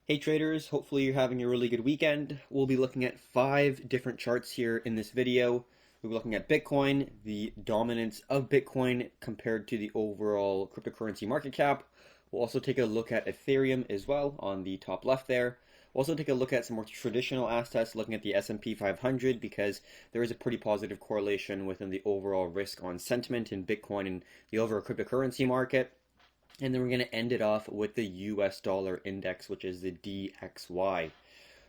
Hey traders, hopefully you're having a really good weekend. We'll be looking at 5 different charts here in this video. We'll be looking at Bitcoin, the dominance of Bitcoin compared to the overall cryptocurrency market cap. We'll also take a look at Ethereum as well on the top left there. We'll also take a look at some more traditional assets, looking at the S&P 500 because there is a pretty positive correlation within the overall risk on sentiment in Bitcoin and the overall cryptocurrency market. And then we're going to end it off with the US dollar index, which is the DXY.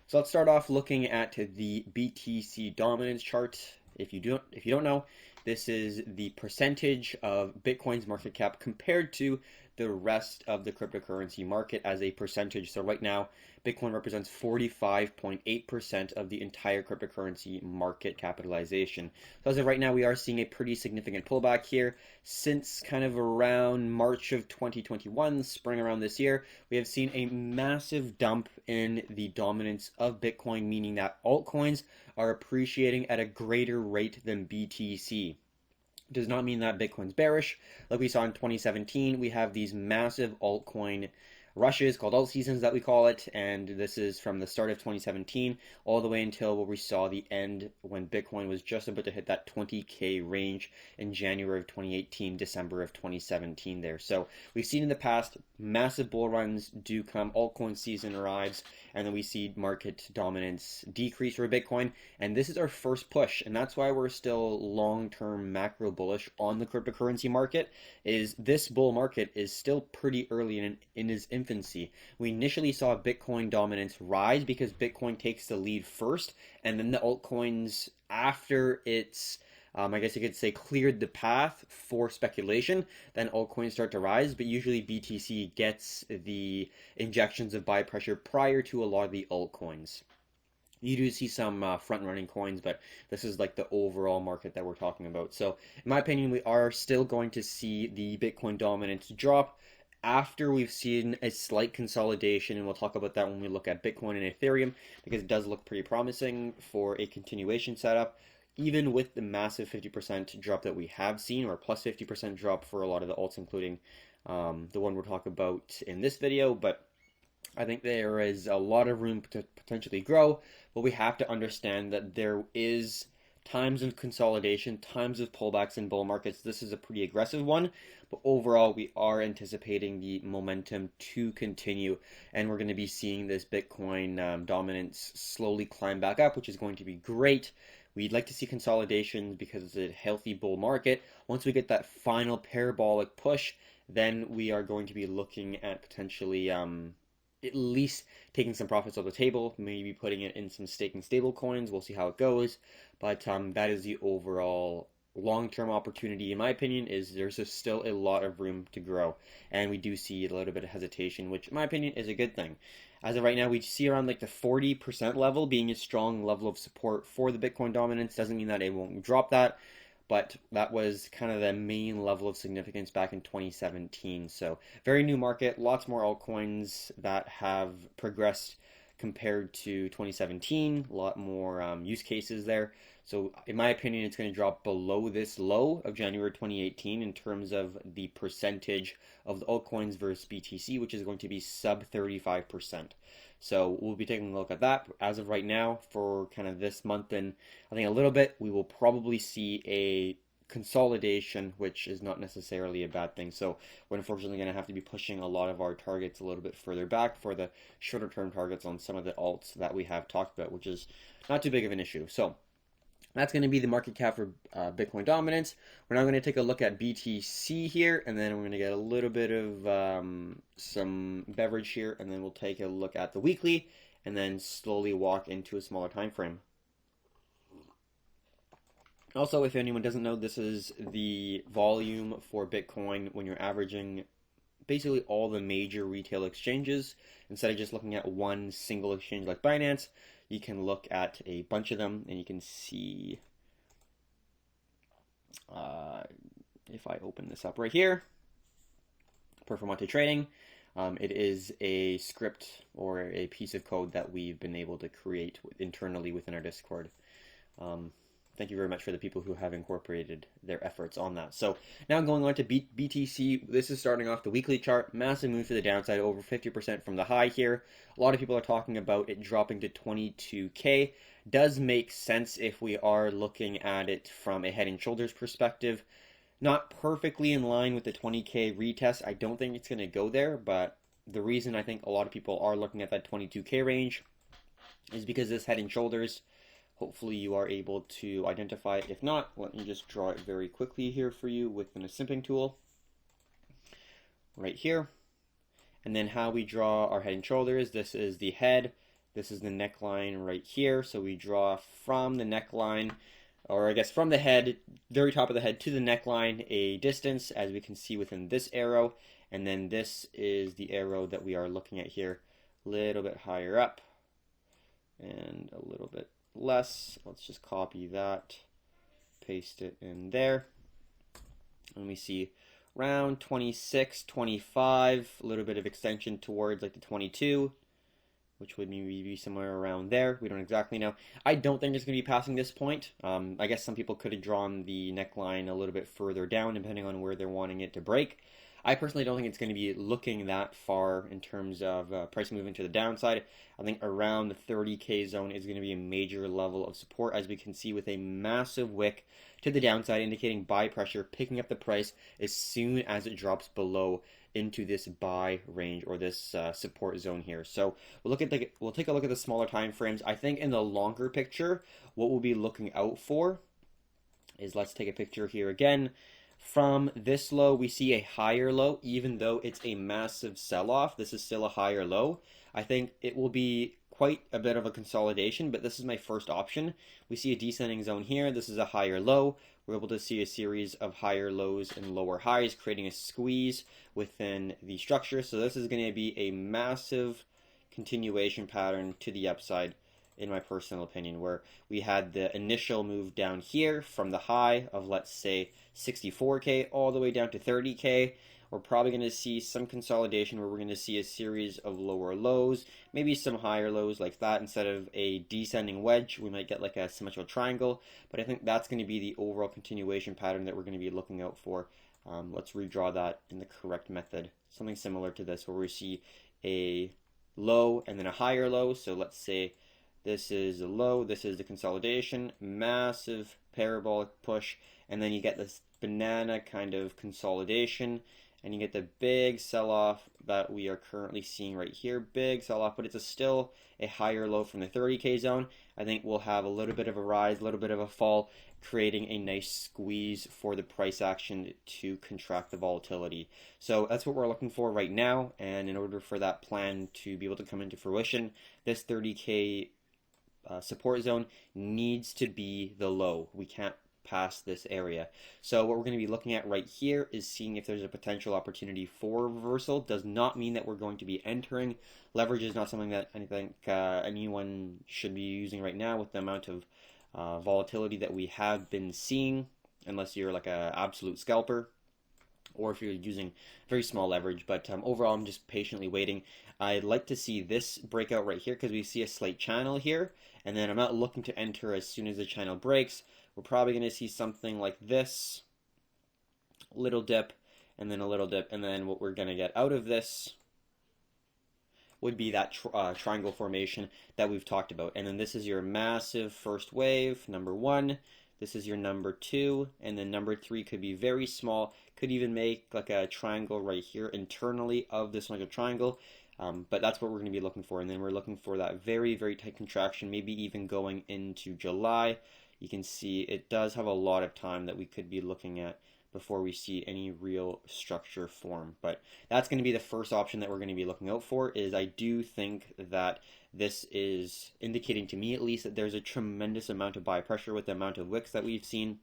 So let's start off looking at the Btc Dominance Chart. If you don't know, this is the percentage of Bitcoin's market cap compared to the rest of the cryptocurrency market as a percentage. So right now, Bitcoin represents 45.8% of the entire cryptocurrency market capitalization. So as of right now, we are seeing a pretty significant pullback here. Since kind of around March of 2021, spring around this year, we have seen a massive dump in the dominance of Bitcoin, meaning that altcoins are appreciating at a greater rate than BTC. Does not mean that Bitcoin's bearish. Like we saw in 2017, we have these massive altcoin rushes called alt seasons that we call it, and this is from the start of 2017 all the way until where we saw the end when Bitcoin was just about to hit that 20K range in January of 2018, December of 2017 there. So we've seen in the past massive bull runs do come, altcoin season arrives, and then we see market dominance decrease for Bitcoin, and this is our first push, and that's why we're still long-term macro bullish on the cryptocurrency market. Is this bull market is still pretty early in its infancy. We initially saw Bitcoin dominance rise because Bitcoin takes the lead first, and then the altcoins, after it's I guess you could say cleared the path for speculation, then altcoins start to rise, but usually BTC gets the injections of buy pressure prior to a lot of the altcoins. You do see some front-running coins, but this is like the overall market that we're talking about. So in my opinion, we are still going to see the Bitcoin dominance drop after we've seen a slight consolidation, and we'll talk about that when we look at Bitcoin and Ethereum, because it does look pretty promising for a continuation setup, even with the massive 50% drop that we have seen, or plus 50% drop for a lot of the alts, including the one we'll talk about in this video. But I think there is a lot of room to potentially grow, but we have to understand that there is times of consolidation, times of pullbacks in bull markets. This is a pretty aggressive one, but overall we are anticipating the momentum to continue, and we're going to be seeing this Bitcoin dominance slowly climb back up, which is going to be great. We'd like to see consolidations because it's a healthy bull market. Once we get that final parabolic push, then we are going to be looking at potentially at least taking some profits off the table, maybe putting it in some staking stable coins. We'll see how it goes, but that is the overall long-term opportunity, in my opinion. Is there's still a lot of room to grow, and we do see a little bit of hesitation, which in my opinion is a good thing. As of right now, we see around like the 40% level being a strong level of support for the Bitcoin dominance. Doesn't mean that it won't drop that, but that was kind of the main level of significance back in 2017. So very new market, lots more altcoins that have progressed compared to 2017, a lot more use cases there. So in my opinion, it's going to drop below this low of January 2018 in terms of the percentage of the altcoins versus BTC, which is going to be sub 35%. So we'll be taking a look at that. As of right now, for kind of this month and I think a little bit, we will probably see a consolidation, which is not necessarily a bad thing. So we're unfortunately going to have to be pushing a lot of our targets a little bit further back for the shorter term targets on some of the alts that we have talked about, which is not too big of an issue. So that's going to be the market cap for Bitcoin dominance. We're now going to take a look at BTC here, and then we're going to get a little bit of some beverage here, and then we'll take a look at the weekly, and then slowly walk into a smaller time frame. Also, if anyone doesn't know, this is the volume for Bitcoin when you're averaging basically all the major retail exchanges. Instead of just looking at one single exchange like Binance, you can look at a bunch of them, and you can see, if I open this up right here, Performante Trading, it is a script or a piece of code that we've been able to create internally within our Discord. thank you very much for the people who have incorporated their efforts on that. So now going on to BTC, this is starting off the weekly chart. Massive move to the downside, over 50% from the high here. A lot of people are talking about it dropping to 22K. Does make sense if we are looking at it from a head and shoulders perspective. Not perfectly in line with the 20K retest. I don't think it's going to go there, but the reason I think a lot of people are looking at that 22K range is because this head and shoulders, hopefully you are able to identify it. If not, let me just draw it very quickly here for you within a simping tool. Right here. And then how we draw our head and shoulders, this is the head, this is the neckline right here. So we draw from the neckline, or I guess from the head, very top of the head to the neckline, a distance, as we can see within this arrow. And then this is the arrow that we are looking at here, a little bit higher up and a little bit less. Let's just copy that, paste it in there, and we see around 26, 25, a little bit of extension towards like the 22, which would maybe be somewhere around there. We don't exactly know. I don't think it's going to be passing this point. I guess some people could have drawn the neckline a little bit further down depending on where they're wanting it to break. I personally don't think it's going to be looking that far in terms of price moving to the downside. I think around the 30K zone is going to be a major level of support, as we can see with a massive wick to the downside, indicating buy pressure, picking up the price as soon as it drops below into this buy range or this support zone here. So we'll take a look at the smaller time frames. I think in the longer picture, what we'll be looking out for is, let's take a picture here again. From this low, we see a higher low, even though it's a massive sell-off. This is still a higher low. I think it will be quite a bit of a consolidation, but this is my first option. We see a descending zone here. This is a higher low. We're able to see a series of higher lows and lower highs, creating a squeeze within the structure. So this is going to be a massive continuation pattern to the upside, in my personal opinion, where we had the initial move down here from the high of, let's say, 64K all the way down to 30K. We're probably going to see some consolidation where we're going to see a series of lower lows, maybe some higher lows like that. Instead of a descending wedge, we might get like a symmetrical triangle, but I think that's going to be the overall continuation pattern that we're going to be looking out for. Let's redraw that in the correct method. Something similar to this, where we see a low and then a higher low. So let's say this is a low, this is the consolidation, massive parabolic push, and then you get this banana kind of consolidation, and you get the big sell-off that we are currently seeing right here. Big sell-off, but it's still a higher low from the 30K zone. I think we'll have a little bit of a rise, a little bit of a fall, creating a nice squeeze for the price action to contract the volatility. So that's what we're looking for right now, and in order for that plan to be able to come into fruition, this 30K support zone needs to be the low. We can't pass this area. So what we're going to be looking at right here is seeing if there's a potential opportunity for reversal. Does not mean that we're going to be entering. Leverage is not something that I think anyone should be using right now with the amount of volatility that we have been seeing, unless you're like an absolute scalper, or if you're using very small leverage. But overall, I'm just patiently waiting. I'd like to see this breakout right here, because we see a slight channel here, and then I'm not looking to enter as soon as the channel breaks. We're probably going to see something like this, little dip, and then a little dip, and then what we're going to get out of this would be that triangle formation that we've talked about. And then this is your massive first wave, number one. This is your number two, and then number three could be very small, could even make like a triangle right here internally of this like a triangle. But that's what we're going to be looking for. And then we're looking for that very, very tight contraction, maybe even going into July. You can see it does have a lot of time that we could be looking at before we see any real structure form. But that's going to be the first option that we're going to be looking out for. Is I do think that this is indicating, to me at least, that there's a tremendous amount of buy pressure with the amount of wicks that we've seen.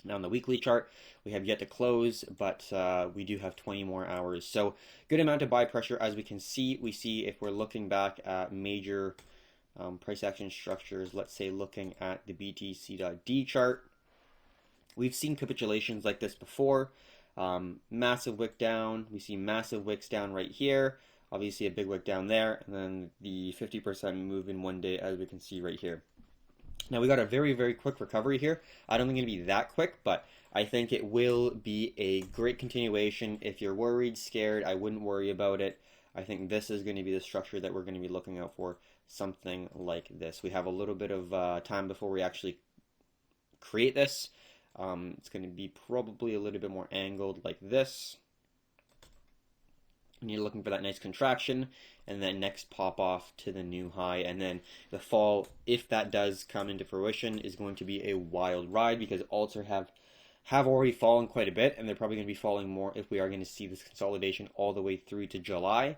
Now on the weekly chart, we have yet to close, but we do have 20 more hours. So good amount of buy pressure, as we can see. We see if we're looking back at major price action structures, let's say looking at the Btc.D chart, we've seen capitulations like this before. Massive wick down. We see massive wicks down right here. Obviously a big wick down there, and then the 50% move in one day, as we can see right here. Now we got a very, very quick recovery here. I don't think it'll be that quick, but I think it will be a great continuation. If you're worried, scared, I wouldn't worry about it. I think this is going to be the structure that we're going to be looking out for, something like this. We have a little bit of time before we actually create this. It's going to be probably a little bit more angled like this. And you're looking for that nice contraction and then next pop off to the new high, and then the fall, if that does come into fruition, is going to be a wild ride because alts have already fallen quite a bit, and they're probably going to be falling more if we are going to see this consolidation all the way through to July.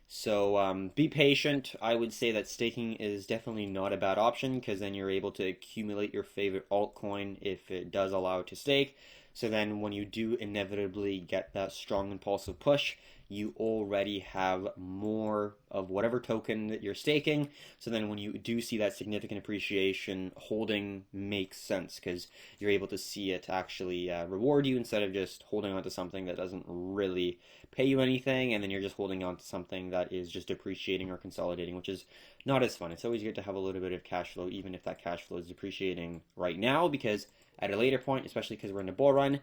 So be patient. I would say that staking is definitely not a bad option because then you're able to accumulate your favorite altcoin if it does allow it to stake. So then when you do inevitably get that strong impulsive push, you already have more of whatever token that you're staking. So then when you do see that significant appreciation, holding makes sense because you're able to see it actually reward you instead of just holding on to something that doesn't really pay you anything, and then you're just holding on to something that is just depreciating or consolidating, which is not as fun. It's always good to have a little bit of cash flow, even if that cash flow is depreciating right now, because at a later point, especially because we're in a bull run,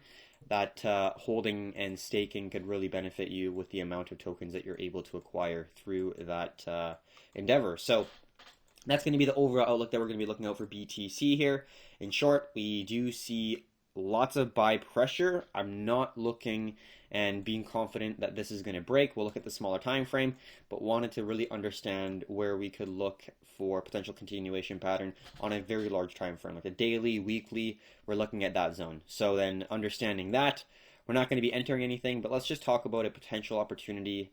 that holding and staking could really benefit you with the amount of tokens that you're able to acquire through that endeavor. So that's going to be the overall outlook that we're going to be looking out for BTC here. In short, we do see lots of buy pressure. I'm not looking and being confident that this is going to break. We'll look at the smaller time frame, but wanted to really understand where we could look for potential continuation pattern on a very large time frame, like a daily, weekly. We're looking at that zone. So then understanding that, we're not going to be entering anything, but let's just talk about a potential opportunity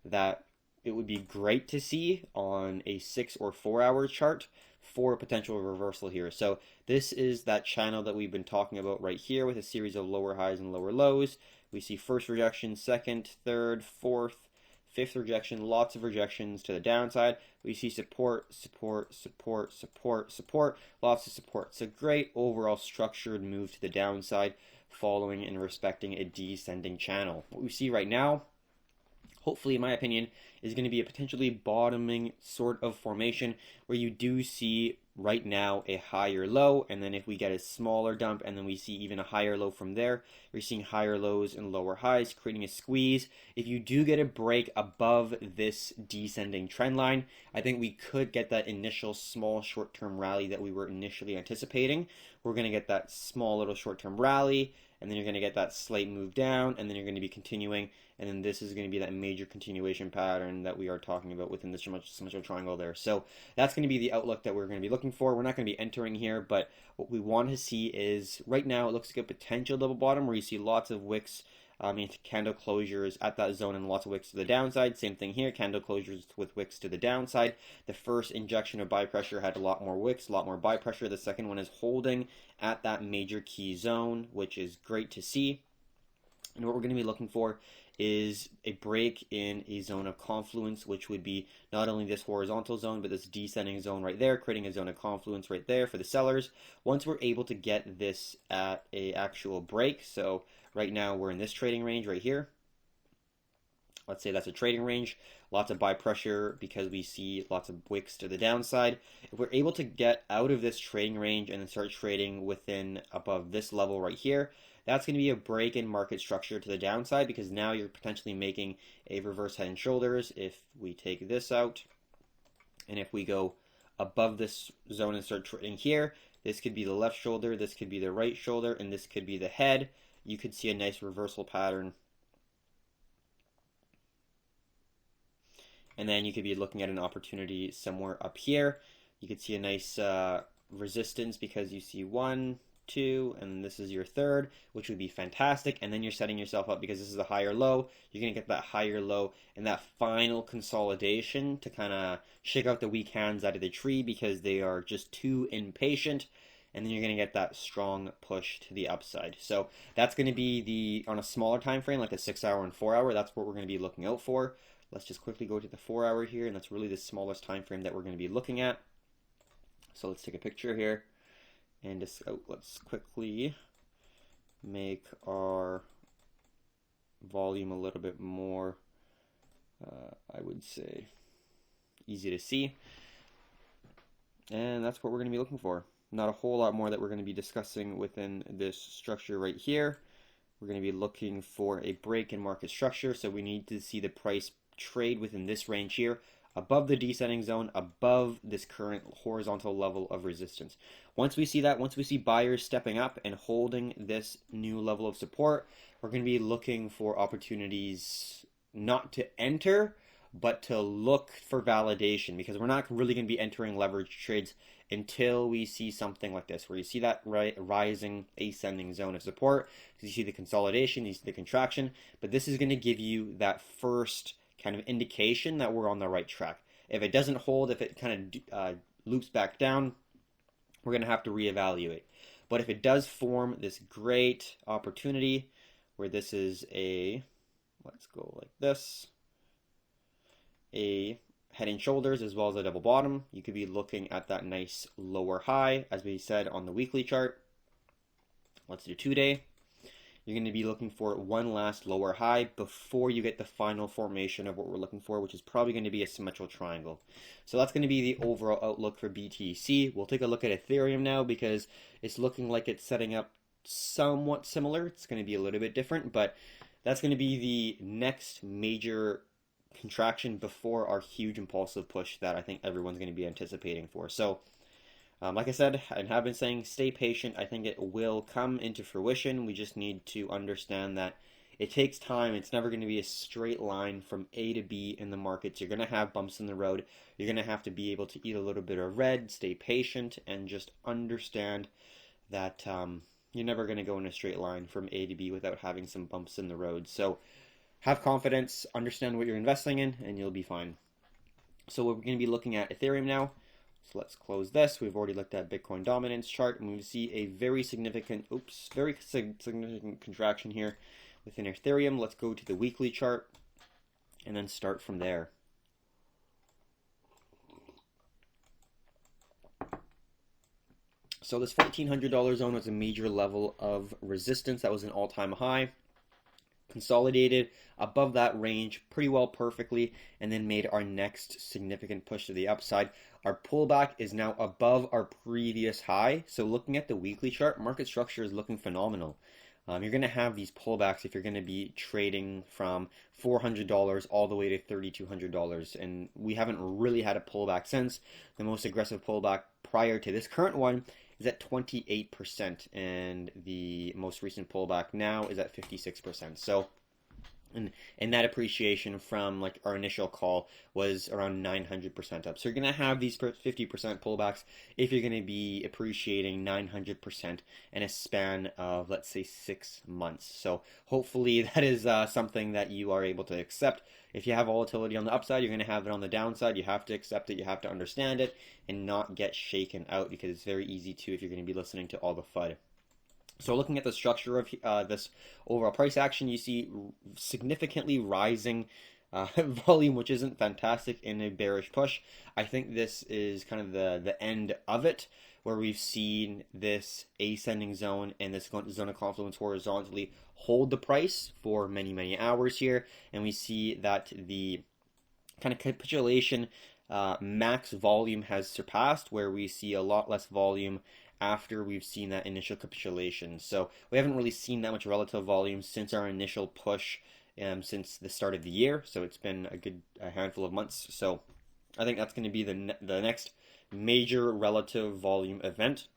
that it would be great to see on a 6 or 4 hour chart for a potential reversal here. So this is that channel that we've been talking about right here with a series of lower highs and lower lows. We see first rejection, second, third, fourth, fifth rejection, lots of rejections to the downside. We see support, support, support, support, support, lots of support. It's a great overall structured move to the downside following and respecting a descending channel. What we see right now, hopefully in my opinion, is going to be a potentially bottoming sort of formation where you do see right now a higher low, and then if we get a smaller dump and then we see even a higher low from there, you're seeing higher lows and lower highs creating a squeeze. If you do get a break above this descending trend line, I think we could get that initial small short-term rally that we were initially anticipating. We're going to get that small little short-term rally, and then you're going to get that slight move down, and then you're going to be continuing, and then this is going to be that major continuation pattern that we are talking about within this symmetrical triangle there. So that's going to be the outlook that we're going to be looking for. We're not going to be entering here, but what we want to see is right now it looks like a potential double bottom where you see lots of wicks candle closures at that zone and lots of wicks to the downside. Same thing here, candle closures with wicks to the downside. The first injection of buy pressure had a lot more wicks, a lot more buy pressure. The second one is holding at that major key zone, which is great to see. And what we're going to be looking for is a break in a zone of confluence, which would be not only this horizontal zone, but this descending zone right there, creating a zone of confluence right there for the sellers. Once we're able to get this at a actual break, so right now we're in this trading range right here. Let's say that's a trading range, lots of buy pressure because we see lots of wicks to the downside. If we're able to get out of this trading range and then start trading within above this level right here, that's going to be a break in market structure to the downside because now you're potentially making a reverse head and shoulders. If we take this out and if we go above this zone and start trading here, this could be the left shoulder, this could be the right shoulder, and this could be the head. You could see a nice reversal pattern. And then you could be looking at an opportunity somewhere up here. You could see a nice resistance because you see 1, 2, and this is your third, which would be fantastic. And then you're setting yourself up because this is a higher low. You're going to get that higher low and that final consolidation to kind of shake out the weak hands out of the tree because they are just too impatient. And then you're going to get that strong push to the upside. So that's going to be on a smaller time frame, like a 6 hour and 4 hour. That's what we're going to be looking out for. Let's just quickly go to the 4 hour here, and that's really the smallest time frame that we're going to be looking at. So let's take a picture here, and just let's quickly make our volume a little bit more, I would say, easy to see. And that's what we're going to be looking for. Not a whole lot more that we're going to be discussing within this structure right here. We're going to be looking for a break in market structure, so we need to see the price trade within this range here, above the descending zone, above this current horizontal level of resistance. Once we see that, once we see buyers stepping up and holding this new level of support, we're going to be looking for opportunities not to enter, but to look for validation, because we're not really going to be entering leverage trades until we see something like this, where you see that rising ascending zone of support. You see the consolidation, you see the contraction, but this is going to give you that first kind of indication that we're on the right track. If it doesn't hold, if it kind of loops back down, we're going to have to reevaluate. But if it does form this great opportunity where this is a, let's go like this, a head and shoulders as well as a double bottom, you could be looking at that nice lower high, as we said on the weekly chart. Let's do 2-day. You're going to be looking for one last lower high before you get the final formation of what we're looking for, which is probably going to be a symmetrical triangle. So that's going to be the overall outlook for BTC. We'll take a look at Ethereum now, because it's looking like it's setting up somewhat similar. It's going to be a little bit different, but that's going to be the next major contraction before our huge impulsive push that I think everyone's going to be anticipating for. So like I said, and have been saying, stay patient. I think it will come into fruition. We just need to understand that it takes time. It's never going to be a straight line from A to B in the markets. You're going to have bumps in the road. You're going to have to be able to eat a little bit of red, stay patient, and just understand that you're never going to go in a straight line from A to B without having some bumps in the road. So have confidence, understand what you're investing in, and you'll be fine. So we're going to be looking at Ethereum now. So let's close this. We've already looked at Bitcoin Dominance Chart, and we see a very significant contraction here within Ethereum. Let's go to the weekly chart and then start from there. So this $1,400 zone was a major level of resistance. That was an all-time high. Consolidated above that range pretty well perfectly, and then made our next significant push to the upside. Our pullback is now above our previous high. So looking at the weekly chart, market structure is looking phenomenal. You're going to have these pullbacks if you're going to be trading from $400 all the way to $3,200, and we haven't really had a pullback since. The most aggressive pullback prior to this current one is at 28%, and the most recent pullback now is at 56%. So, and that appreciation from like our initial call was around 900% up. So you're going to have these 50% pullbacks if you're going to be appreciating 900% in a span of, let's say, 6 months. So hopefully that is something that you are able to accept. If you have volatility on the upside, you're going to have it on the downside. You have to accept it. You have to understand it and not get shaken out, because it's very easy to if you're going to be listening to all the FUD. So looking at the structure of this overall price action, you see significantly rising volume, which isn't fantastic in a bearish push. I think this is kind of the end of it, where we've seen this ascending zone and this zone of confluence horizontally hold the price for many, many hours here. And we see that the kind of capitulation max volume has surpassed, where we see a lot less volume after we've seen that initial capitulation. So we haven't really seen that much relative volume since our initial push since the start of the year. So it's been a handful of months. So I think that's going to be the next major relative volume event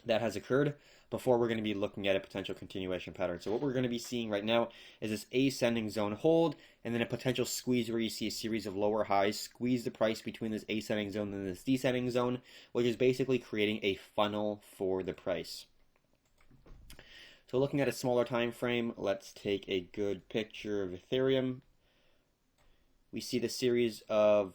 that has occurred before we're going to be looking at a potential continuation pattern. So what we're going to be seeing right now is this ascending zone hold, and then a potential squeeze where you see a series of lower highs squeeze the price between this ascending zone and this descending zone, which is basically creating a funnel for the price. So looking at a smaller time frame, let's take a good picture of Ethereum. We see the series of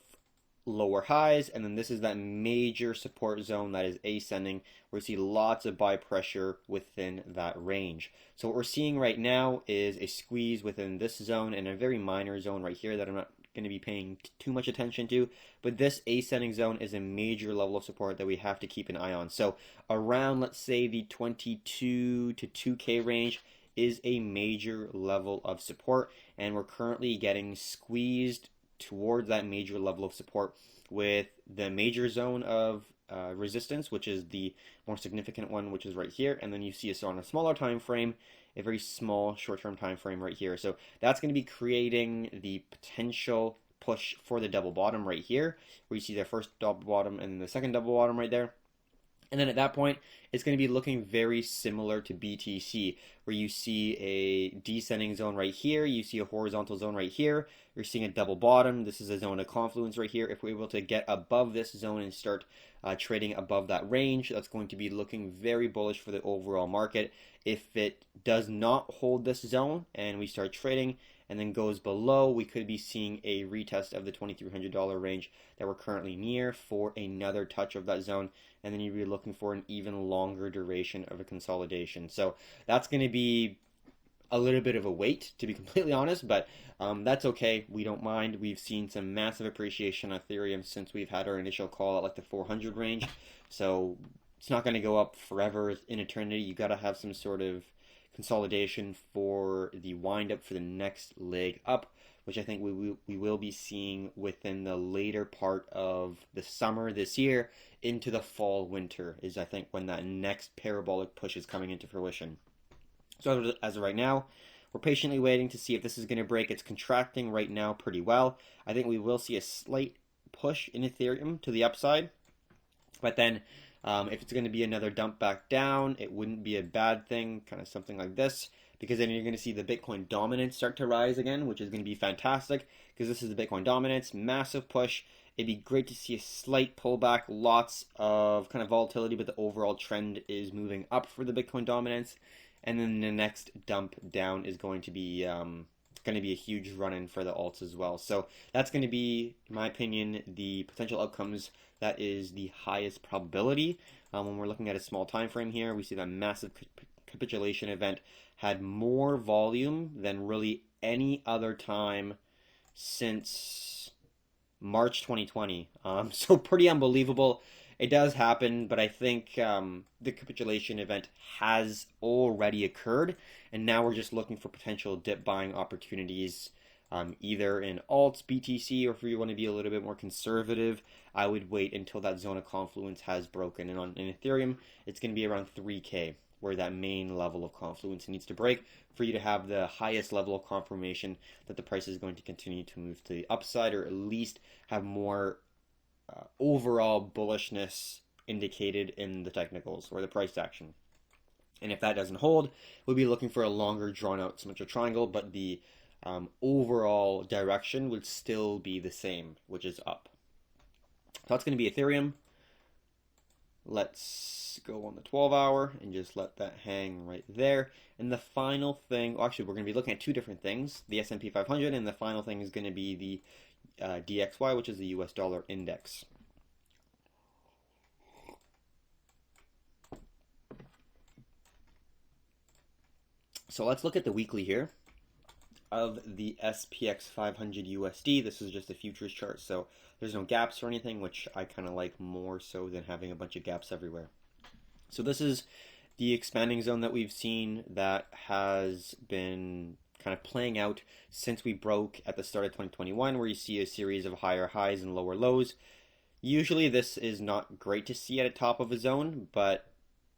lower highs, and then this is that major support zone that is ascending, where we see lots of buy pressure within that range. So what we're seeing right now is a squeeze within this zone and a very minor zone right here that I'm not going to be paying too much attention to, but this ascending zone is a major level of support that we have to keep an eye on. So around, let's say, the 22 to 2K range is a major level of support, and we're currently getting squeezed towards that major level of support with the major zone of resistance, which is the more significant one, which is right here, and then you see us on a smaller time frame, a very small short-term time frame right here. So that's going to be creating the potential push for the double bottom right here, where you see the first double bottom and the second double bottom right there. And then at that point, it's going to be looking very similar to BTC, where you see a descending zone right here, you see a horizontal zone right here, you're seeing a double bottom. This is a zone of confluence right here. If we're able to get above this zone and start trading above that range, that's going to be looking very bullish for the overall market. If it does not hold this zone and we start trading and then goes below, we could be seeing a retest of the $2,300 range that we're currently near for another touch of that zone, and then you'd be looking for an even longer duration of a consolidation. So that's going to be a little bit of a wait, to be completely honest, but that's okay. We don't mind. We've seen some massive appreciation on Ethereum since we've had our initial call at like the 400 range, so it's not going to go up forever in eternity. You got to have some sort of consolidation for the wind up for the next leg up, which I think we will be seeing within the later part of the summer this year into the fall winter, is I think when that next parabolic push is coming into fruition. So as of right now, we're patiently waiting to see if this is going to break. It's contracting right now pretty well. I think we will see a slight push in Ethereum to the upside, but then if it's going to be another dump back down, it wouldn't be a bad thing, kind of something like this, because then you're going to see the Bitcoin dominance start to rise again, which is going to be fantastic, because this is the Bitcoin dominance, massive push. It'd be great to see a slight pullback, lots of kind of volatility, but the overall trend is moving up for the Bitcoin dominance, and then the next dump down is going to be a huge run-in for the alts as well. So that's going to be, in my opinion, the potential outcomes that is the highest probability. When we're looking at a small time frame here, we see that massive capitulation event had more volume than really any other time since March 2020. So pretty unbelievable. It does happen, but I think the capitulation event has already occurred, and now we're just looking for potential dip buying opportunities, either in alts, BTC, or if you want to be a little bit more conservative, I would wait until that zone of confluence has broken. And in Ethereum, it's going to be around 3K, where that main level of confluence needs to break for you to have the highest level of confirmation that the price is going to continue to move to the upside, or at least have more overall bullishness indicated in the technicals or the price action. And if that doesn't hold, we'll be looking for a longer drawn out symmetric triangle, but the overall direction would still be the same, which is up. So that's going to be Ethereum. Let's go on the 12-hour and just let that hang right there. And the final thing, actually, we're going to be looking at two different things, the S&P 500, and the final thing is going to be the DXY, which is the US dollar index. So let's look at the weekly here of the SPX 500 USD. This is just a futures chart, so there's no gaps or anything, which I kind of like more so than having a bunch of gaps everywhere. So this is the expanding zone that we've seen that has been kind of playing out since we broke at the start of 2021, where you see a series of higher highs and lower lows. Usually this is not great to see at the top of a zone, but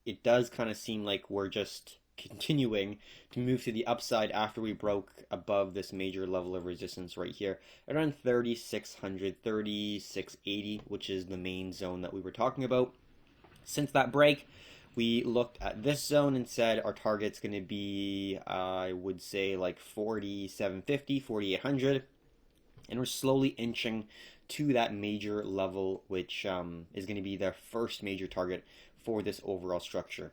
it does kind of seem like we're just continuing to move to the upside after we broke above this major level of resistance right here around 3,600, 3,680, which is the main zone that we were talking about. Since that break, we looked at this zone and said our target's going to be, I would say, like 4,750, 4,800, and we're slowly inching to that major level, which is going to be the first major target for this overall structure.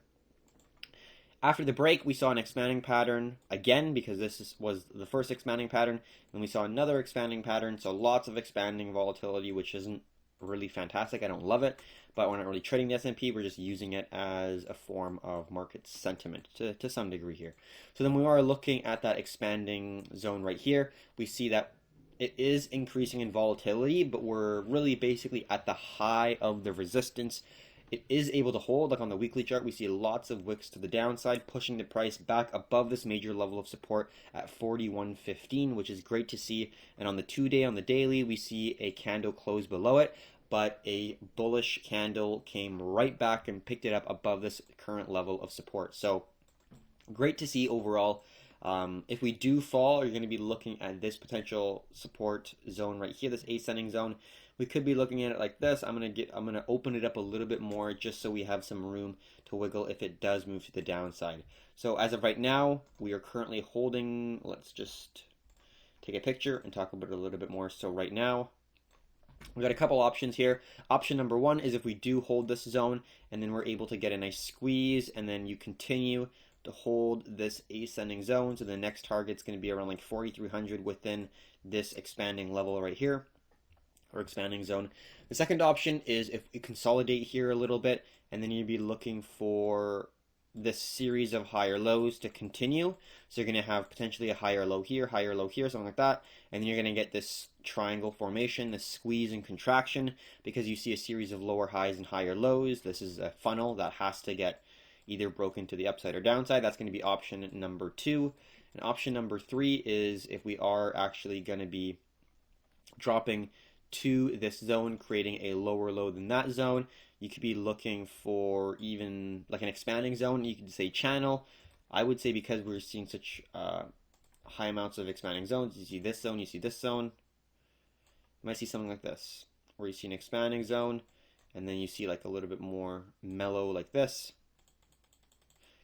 After the break, we saw an expanding pattern again, because this was the first expanding pattern. Then we saw another expanding pattern, so lots of expanding volatility, which isn't really fantastic. I don't love it, but we're not really trading the S&P. We're just using it as a form of market sentiment to some degree here. So then we are looking at that expanding zone right here. We see that it is increasing in volatility, but we're really basically at the high of the resistance. It is able to hold. Like on the weekly chart, we see lots of wicks to the downside, pushing the price back above this major level of support at 41.15, which is great to see. And on the 2-day, on the daily, we see a candle close below it. but a bullish candle came right back and picked it up above this current level of support. So great to see overall. If we do fall, you're going to be looking at this potential support zone right here, this ascending zone. We could be looking at it like this. I'm gonna open it up a little bit more just so we have some room to wiggle if it does move to the downside. So as of right now, we are currently holding. Let's just take a picture and talk about it a little bit more. So right now, we've got a couple options here. Option number one is if we do hold this zone and then we're able to get a nice squeeze, and then you continue to hold this ascending zone. So the next target's going to be around like 4,300 within this expanding level right here, or expanding zone. The second option is if we consolidate here a little bit, and then you'd be looking for this series of higher lows to continue. So you're going to have potentially a higher low here, something like that, and then you're going to get this triangle formation, this squeeze and contraction, because you see a series of lower highs and higher lows. This is a funnel that has to get either broken to the upside or downside. That's going to be option number two. And option number three is if we are actually going to be dropping to this zone, creating a lower low than that zone. You could be looking for even like an expanding zone. You could say channel. I would say because we're seeing such high amounts of expanding zones, you see this zone, you see this zone. You might see something like this, where you see an expanding zone, and then you see like a little bit more mellow like this.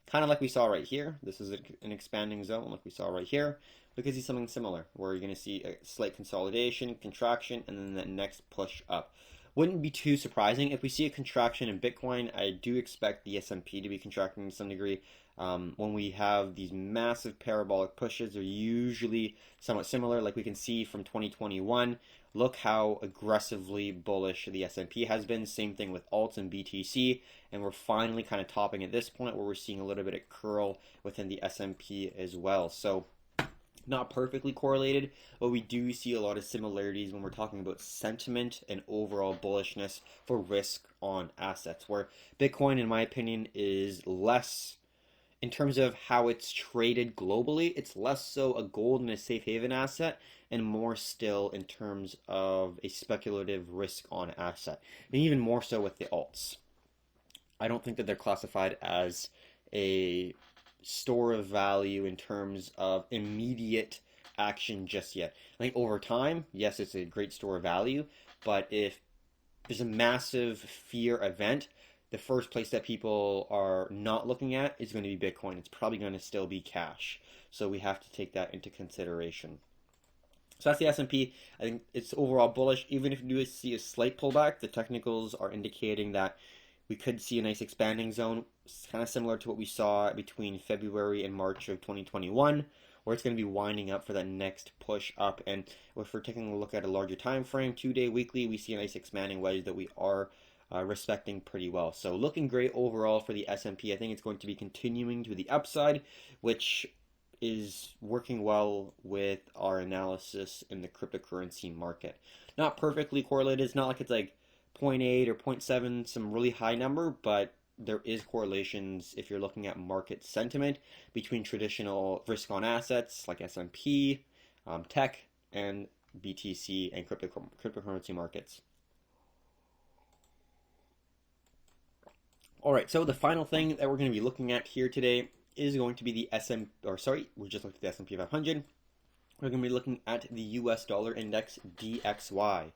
Kind of like we saw right here. This is an expanding zone like we saw right here. We could see something similar where you're going to see a slight consolidation, contraction, and then the next push up. Wouldn't be too surprising. If we see a contraction in Bitcoin, I do expect the S&P to be contracting to some degree. When we have these massive parabolic pushes, they're usually somewhat similar. Like we can see from 2021, look how aggressively bullish the S&P has been. Same thing with alts and BTC, and we're finally kind of topping at this point where we're seeing a little bit of curl within the S&P as well. So not perfectly correlated, but we do see a lot of similarities when we're talking about sentiment and overall bullishness for risk on assets, where Bitcoin, in my opinion, is less, in terms of how it's traded globally, it's less so a gold and a safe haven asset and more still in terms of a speculative risk on asset, and even more so with the alts. I don't think that they're classified as a store of value in terms of immediate action just yet. I think over time, yes, it's a great store of value, but if there's a massive fear event, the first place that people are not looking at is going to be Bitcoin. It's probably going to still be cash. So we have to take that into consideration. So that's the S&P. I think it's overall bullish. Even if you do see a slight pullback, the technicals are indicating that we could see a nice expanding zone, kind of similar to what we saw between February and March of 2021, where it's going to be winding up for that next push up. And if we're taking a look at a larger time frame, 2-day, weekly, we see a nice expanding wedge that we are respecting pretty well. So looking great overall for the S&P. I think it's going to be continuing to the upside, which is working well with our analysis in the cryptocurrency market. Not perfectly correlated. It's not like it's like 0.8 or 0.7, some really high number, but there is correlations if you're looking at market sentiment between traditional risk on assets like S&P, tech, and BTC and cryptocurrency markets. All right, so the final thing that we're going to be looking at here today is going to be the we just looked at the S&P 500. We're going to be looking at the US dollar index DXY.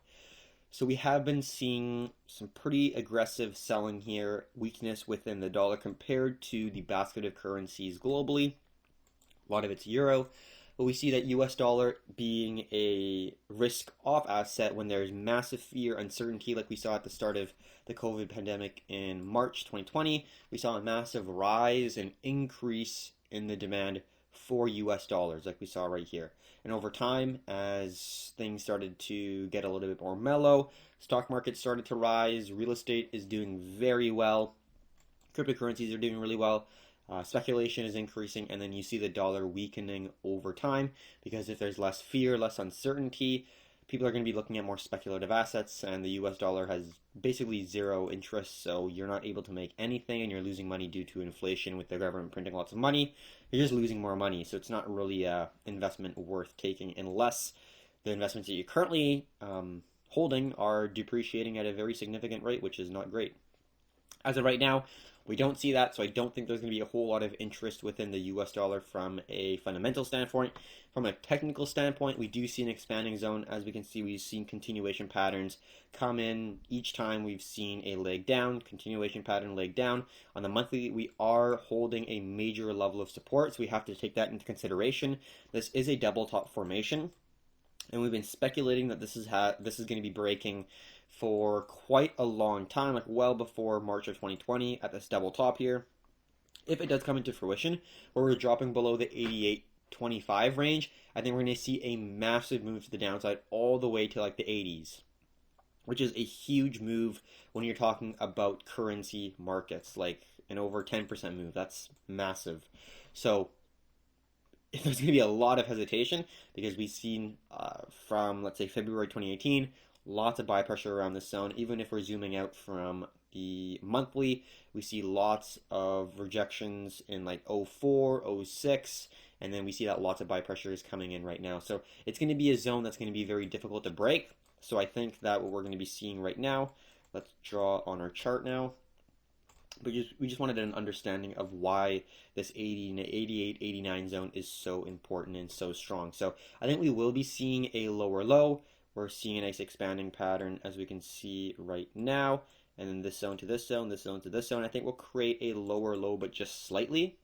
So we have been seeing some pretty aggressive selling here, weakness within the dollar compared to the basket of currencies globally. A lot of it's euro, but we see that US dollar being a risk-off asset when there's massive fear, uncertainty, like we saw at the start of the COVID pandemic in March 2020. We saw a massive rise and increase in the demand for US dollars, like we saw right here. And over time, as things started to get a little bit more mellow, stock market started to rise, real estate is doing very well, cryptocurrencies are doing really well, speculation is increasing, and then you see the dollar weakening over time, because if there's less fear, less uncertainty, people are going to be looking at more speculative assets, and the US dollar has basically zero interest, so you're not able to make anything, and you're losing money due to inflation with the government printing lots of money. You're just losing more money, so it's not really an investment worth taking unless the investments that you currently holding are depreciating at a very significant rate, which is not great. As of right now, we don't see that, so I don't think there's going to be a whole lot of interest within the US dollar from a fundamental standpoint. From a technical standpoint, we do see an expanding zone. As we can see, we've seen continuation patterns come in each time we've seen a leg down, continuation pattern, leg down. On the monthly, we are holding a major level of support, so we have to take that into consideration. This is a double top formation, and we've been speculating that this is going to be breaking for quite a long time, like well before March of 2020 at this double top here. If it does come into fruition, where we're dropping below the 88.25 range, I think we're going to see a massive move to the downside all the way to like the 80s, which is a huge move when you're talking about currency markets, like an over 10% move. That's massive. So there's going to be a lot of hesitation because we've seen from, let's say, February 2018, lots of buy pressure around this zone. Even if we're zooming out from the monthly, we see lots of rejections in like 04, 06, and then we see that lots of buy pressure is coming in right now. So it's going to be a zone that's going to be very difficult to break. So I think that what we're going to be seeing right now, let's draw on our chart now. But we just wanted an understanding of why this 80, 88, 89 zone is so important and so strong. So I think we will be seeing a lower low. We're seeing a nice expanding pattern, as we can see right now. And then this zone to this zone, this zone to this zone. I think we'll create a lower low, but just slightly.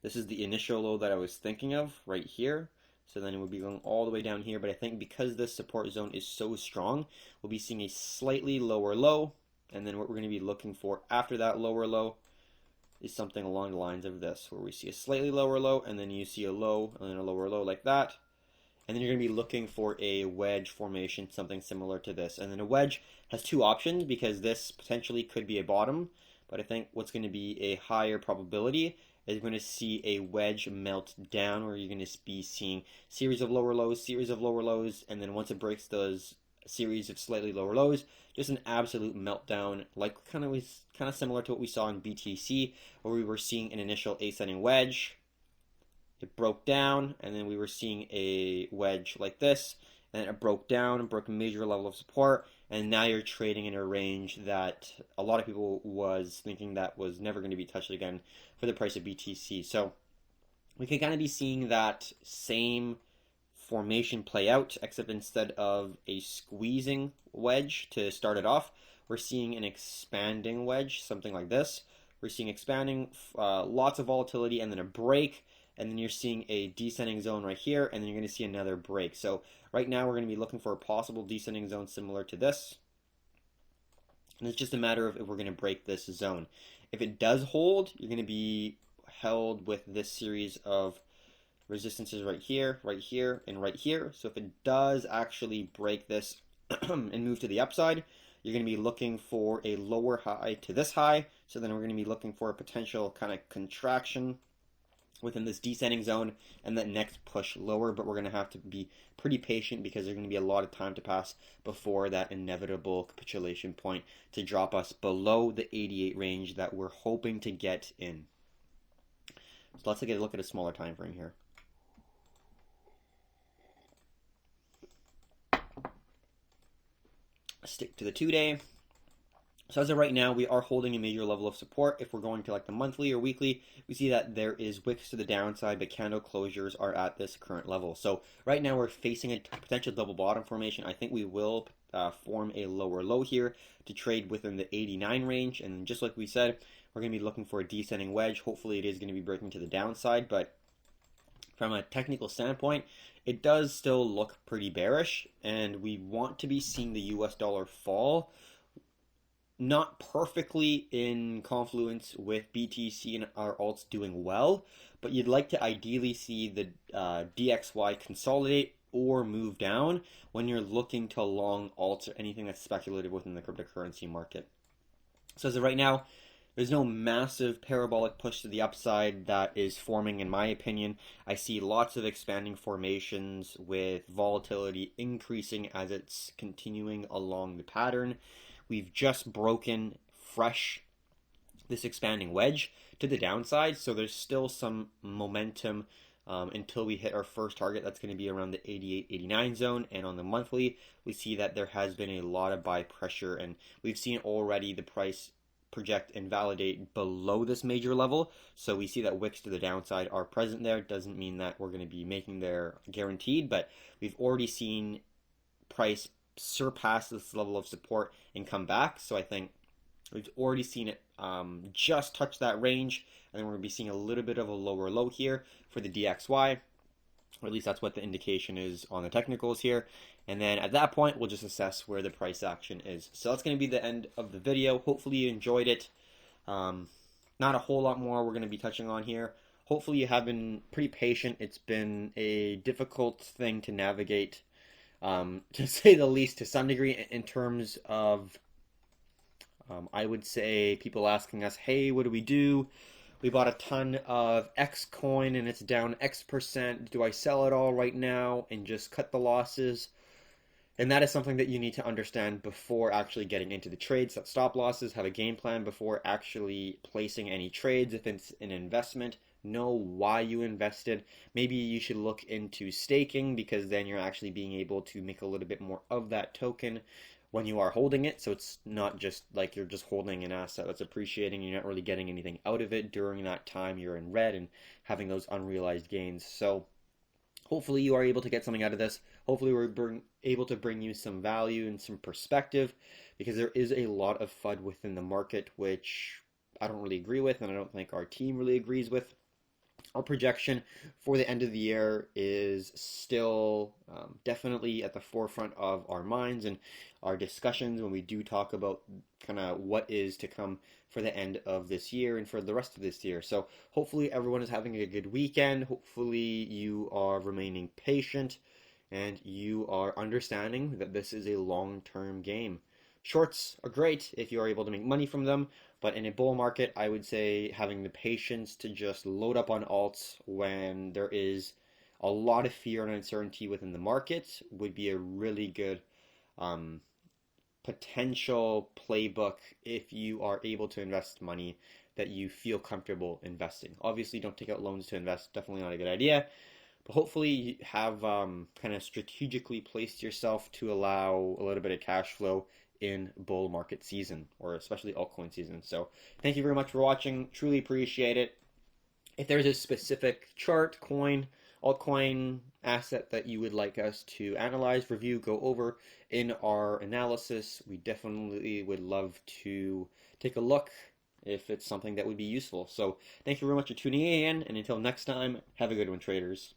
This is the initial low that I was thinking of right here. So then it would be going all the way down here. But I think because this support zone is so strong, we'll be seeing a slightly lower low. And then what we're going to be looking for after that lower low is something along the lines of this, where we see a slightly lower low, and then you see a low, and then a lower low like that. And then you're going to be looking for a wedge formation, something similar to this. And then a wedge has two options because this potentially could be a bottom. But I think what's going to be a higher probability is you're going to see a wedge melt down, where you're going to be seeing series of lower lows, and then once it breaks those series of slightly lower lows, just an absolute meltdown, like kind of similar to what we saw in BTC, where we were seeing an initial ascending wedge. It broke down, and then we were seeing a wedge like this, and it broke down and broke a major level of support, and now you're trading in a range that a lot of people was thinking that was never going to be touched again for the price of BTC. So we can kind of be seeing that same formation play out, except instead of a squeezing wedge to start it off, we're seeing an expanding wedge, something like this. We're seeing expanding, lots of volatility, and then a break, and then you're seeing a descending zone right here, and then you're going to see another break. So right now we're going to be looking for a possible descending zone similar to this, and it's just a matter of if we're going to break this zone. If it does hold, you're going to be held with this series of resistances right here, and right here. So if it does actually break this and move to the upside, you're going to be looking for a lower high to this high. So then we're going to be looking for a potential kind of contraction within this descending zone and that next push lower, but we're going to have to be pretty patient because there's going to be a lot of time to pass before that inevitable capitulation point to drop us below the 88 range that we're hoping to get in. So let's take a look at a smaller time frame here. Stick to the 2-day. So as of right now, we are holding a major level of support. If we're going to like the monthly or weekly, we see that there is wicks to the downside, but candle closures are at this current level. So right now we're facing a potential double bottom formation. I think we will form a lower low here to trade within the 89 range. And just like we said, we're going to be looking for a descending wedge. Hopefully it is going to be breaking to the downside, but from a technical standpoint, it does still look pretty bearish, and we want to be seeing the US dollar fall, not perfectly in confluence with BTC and our alts doing well, but you'd like to ideally see the DXY consolidate or move down when you're looking to long alts or anything that's speculative within the cryptocurrency market. So as of right now, there's no massive parabolic push to the upside that is forming, in my opinion. I see lots of expanding formations with volatility increasing as it's continuing along the pattern. We've just broken fresh this expanding wedge to the downside, so there's still some momentum until we hit our first target. That's going to be around the 88-89 zone. And on the monthly, we see that there has been a lot of buy pressure, and we've seen already the price project and validate below this major level. So we see that wicks to the downside are present there. Doesn't mean that we're going to be making there guaranteed, but we've already seen price surpass this level of support and come back. So I think we've already seen it just touch that range, and then we're going to be seeing a little bit of a lower low here for the DXY, or at least that's what the indication is on the technicals here. And then at that point, we'll just assess where the price action is. So that's going to be the end of the video. Hopefully you enjoyed it. Not a whole lot more we're going to be touching on here. Hopefully you have been pretty patient. It's been a difficult thing to navigate, to say the least, to some degree, in terms of, I would say, people asking us, hey, what do we do? We bought a ton of X coin and it's down X%. Do I sell it all right now and just cut the losses? And that is something that you need to understand before actually getting into the trades. Set stop losses, have a game plan before actually placing any trades. If it's an investment, know why you invested. Maybe you should look into staking, because then you're actually being able to make a little bit more of that token when you are holding it. So it's not just like you're just holding an asset that's appreciating, you're not really getting anything out of it during that time you're in red and having those unrealized gains. So hopefully you are able to get something out of this. Hopefully we're able to bring you some value and some perspective, because there is a lot of FUD within the market, which I don't really agree with, and I don't think our team really agrees with. Our projection for the end of the year is still definitely at the forefront of our minds and our discussions when we do talk about kind of what is to come for the end of this year and for the rest of this year. So hopefully everyone is having a good weekend. Hopefully you are remaining patient and you are understanding that this is a long-term game. Shorts are great if you are able to make money from them, but in a bull market, I would say having the patience to just load up on alts when there is a lot of fear and uncertainty within the market would be a really good potential playbook if you are able to invest money that you feel comfortable investing. Obviously, don't take out loans to invest. Definitely not a good idea. But hopefully you have kind of strategically placed yourself to allow a little bit of cash flow in bull market season, or especially altcoin season. So thank you very much for watching. Truly appreciate it. If there's a specific chart, coin, altcoin asset that you would like us to analyze, review, go over in our analysis, we definitely would love to take a look if it's something that would be useful. So thank you very much for tuning in, and until next time, have a good one, traders.